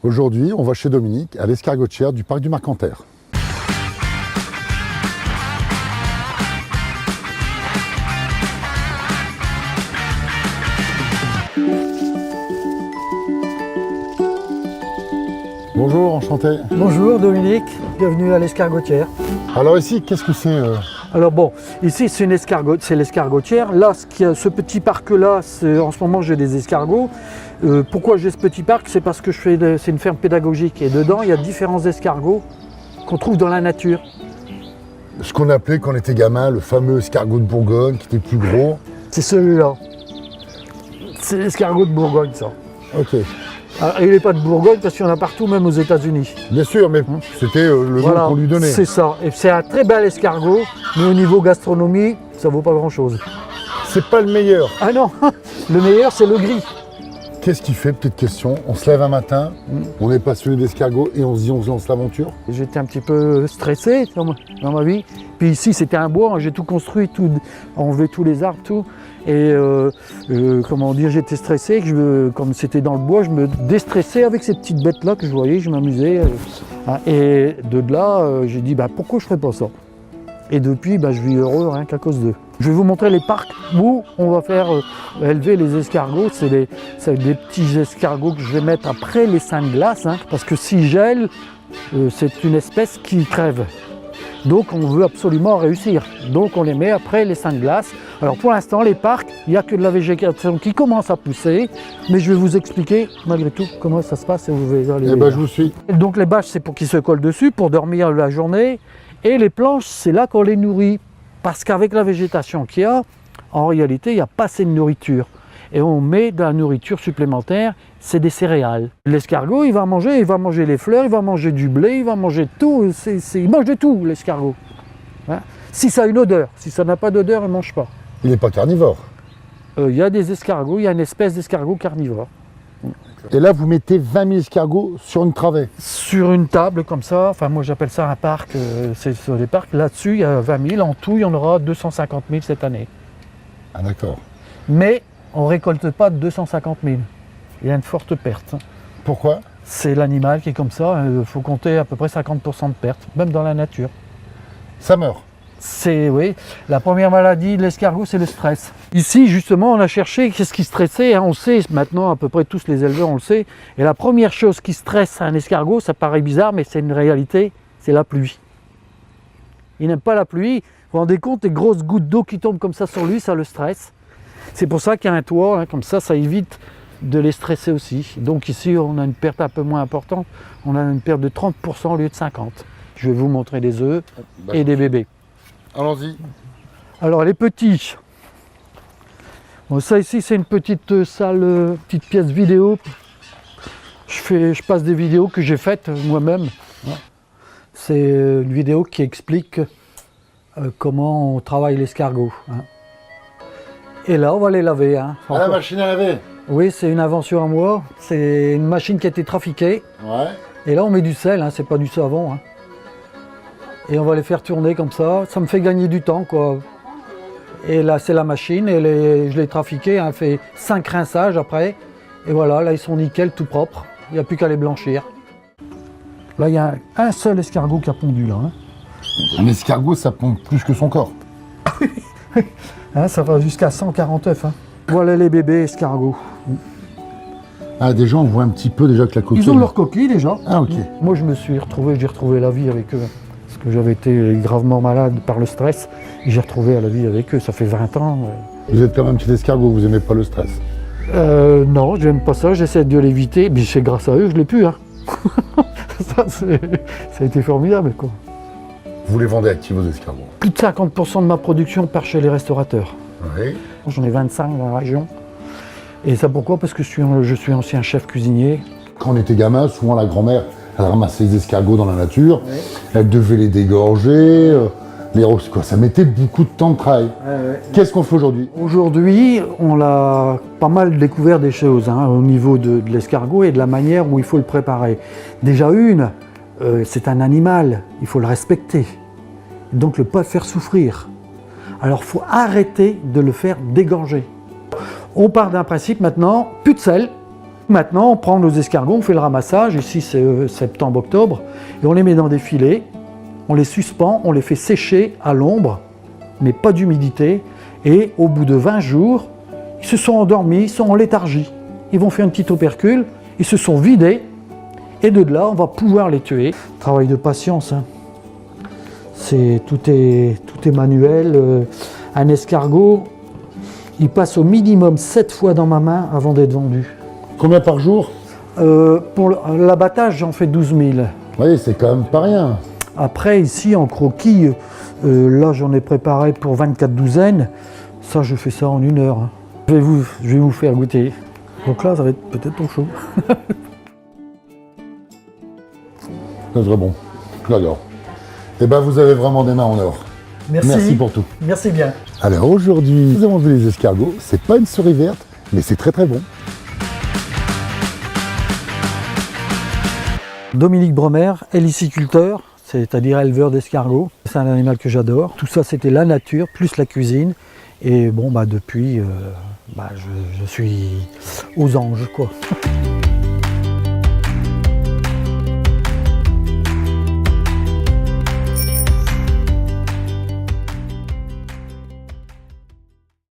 Aujourd'hui, on va chez Dominique, à l'escargotière du parc du Marcanterre. Bonjour, enchanté. Bonjour Dominique, bienvenue à l'escargotière. Alors ici, qu'est-ce que c'est Alors bon, ici c'est l'escargotière. Là, ce petit parc-là, en ce moment j'ai des escargots. Pourquoi j'ai ce petit parc? C'est parce que c'est une ferme pédagogique et dedans il y a différents escargots qu'on trouve dans la nature. Ce qu'on appelait quand on était gamin, le fameux escargot de Bourgogne, qui était plus gros. C'est celui-là. C'est l'escargot de Bourgogne, ça. Ok. Alors, il n'est pas de Bourgogne parce qu'il y en a partout, même aux États-Unis. Bien sûr, mais c'était le nom qu'on lui donnait. C'est ça. Et c'est un très bel escargot, mais au niveau gastronomie, ça vaut pas grand-chose. C'est pas le meilleur. Ah non, le meilleur c'est le gris. Qu'est-ce qui fait, petite question, on se lève un matin, on est passionné d'escargot et on se dit on se lance l'aventure? J'étais un petit peu stressé dans ma vie. Puis ici c'était un bois, j'ai tout construit, enlevé tous les arbres, tout. Et comment dire, j'étais stressé, comme c'était dans le bois, je me déstressais avec ces petites bêtes-là que je voyais, je m'amusais. Et de là, j'ai dit pourquoi je ne ferais pas ça? Et depuis, je vis heureux rien qu'à cause d'eux. Je vais vous montrer les parcs où on va faire élever les escargots. C'est des petits escargots que je vais mettre après les seins de glace, parce que s'ils gèlent, c'est une espèce qui crève. Donc on veut absolument réussir. Donc on les met après les seins de glace. Alors pour l'instant, les parcs, il n'y a que de la végétation qui commence à pousser. Mais je vais vous expliquer malgré tout comment ça se passe et vous verrez aller. Eh ben je vous suis. Donc les bâches, c'est pour qu'ils se collent dessus, pour dormir la journée. Et les planches, c'est là qu'on les nourrit. Parce qu'avec la végétation qu'il y a, en réalité, il n'y a pas assez de nourriture. Et on met de la nourriture supplémentaire, c'est des céréales. L'escargot, il va manger les fleurs, il va manger du blé, il va manger tout, il mange de tout, l'escargot. Si ça a une odeur, si ça n'a pas d'odeur, il ne mange pas. Il n'est pas carnivore. Il y a des escargots, il y a une espèce d'escargot carnivore. Et là, vous mettez 20 000 escargots sur une travée? Sur une table comme ça, enfin moi j'appelle ça un parc, c'est sur des parcs. Là-dessus, il y a 20 000, en tout, il y en aura 250 000 cette année. Ah d'accord. Mais on ne récolte pas 250 000. Il y a une forte perte. Pourquoi? C'est l'animal qui est comme ça, il faut compter à peu près 50% de perte, même dans la nature. Ça meurt? Oui, la première maladie de l'escargot, c'est le stress. Ici, justement, on a cherché qu'est-ce qui stressait. On sait maintenant, à peu près tous les éleveurs, on le sait. Et la première chose qui stresse un escargot, ça paraît bizarre, mais c'est une réalité, c'est la pluie. Il n'aime pas la pluie. Vous vous rendez compte, les grosses gouttes d'eau qui tombent comme ça sur lui, ça le stresse. C'est pour ça qu'il y a un toit, comme ça évite de les stresser aussi. Donc ici, on a une perte un peu moins importante. On a une perte de 30% au lieu de 50%. Je vais vous montrer des œufs et des bébés. Allons-y. Alors les petits. Bon, ça ici, c'est une petite salle, petite pièce vidéo. Je passe des vidéos que j'ai faites moi-même. C'est une vidéo qui explique comment on travaille l'escargot. Et là, on va les laver. À la machine à laver? Oui, c'est une invention à moi. C'est une machine qui a été trafiquée. Ouais. Et là, on met du sel, c'est pas du savon. Et on va les faire tourner comme ça. Ça me fait gagner du temps, quoi. Et là, c'est la machine. Et je l'ai trafiquée. Elle fait 5 rinçages après. Et voilà, là, ils sont nickel, tout propres. Il n'y a plus qu'à les blanchir. Là, il y a un seul escargot qui a pondu, là. Un escargot, ça pond plus que son corps. Ça va jusqu'à 140 œufs. Voilà les bébés escargots. Ah, déjà, on voit un petit peu déjà que la coquille. Ils ont leur coquille déjà. Ah, ok. Moi, j'ai retrouvé la vie avec eux. Parce que j'avais été gravement malade par le stress. Et j'ai retrouvé la vie avec eux. Ça fait 20 ans. Vous êtes comme un petit escargot, vous n'aimez pas le stress? Non, j'aime pas ça. J'essaie de l'éviter. Mais c'est grâce à eux que je l'ai pu. Ça a été formidable, quoi. Vous les vendez à qui, vos escargots? Plus de 50% de ma production part chez les restaurateurs. Oui. J'en ai 25 dans la région. Et ça pourquoi? Parce que je suis ancien chef cuisinier. Quand on était gamin, souvent la grand-mère, elle ramassait les escargots dans la nature, Oui. Elle devait les dégorger, les roses, quoi. Ça mettait beaucoup de temps de travail. Qu'est-ce qu'on fait aujourd'hui? Aujourd'hui, on a pas mal découvert des choses au niveau de l'escargot et de la manière où il faut le préparer. Déjà c'est un animal, il faut le respecter, donc ne pas le faire souffrir. Alors il faut arrêter de le faire dégorger. On part d'un principe maintenant, plus de sel, Maintenant, on prend nos escargots, on fait le ramassage, ici c'est septembre-octobre, et on les met dans des filets, on les suspend, on les fait sécher à l'ombre, mais pas d'humidité, et au bout de 20 jours, ils se sont endormis, ils sont en léthargie. Ils vont faire un petit opercule, ils se sont vidés, et de là, on va pouvoir les tuer. Travail de patience, hein. Tout est manuel. Un escargot, il passe au minimum 7 fois dans ma main avant d'être vendu. Combien par jour? Pour l'abattage, j'en fais 12 000. Oui, c'est quand même pas rien. Après, ici, en croquis, là, j'en ai préparé pour 24 douzaines. Ça, je fais ça en 1 heure. Hein. Je vais vous faire goûter. Donc là, ça va être peut-être trop chaud. C'est très bon. J'adore. Eh ben, vous avez vraiment des mains en or. Merci pour tout. Merci bien. Alors aujourd'hui, nous avons vu les escargots. C'est pas une souris verte, mais c'est très très bon. Dominique Bremer, héliciculteur, c'est-à-dire éleveur d'escargots. C'est un animal que j'adore. Tout ça, c'était la nature, plus la cuisine. Et bon, depuis, je suis aux anges, quoi.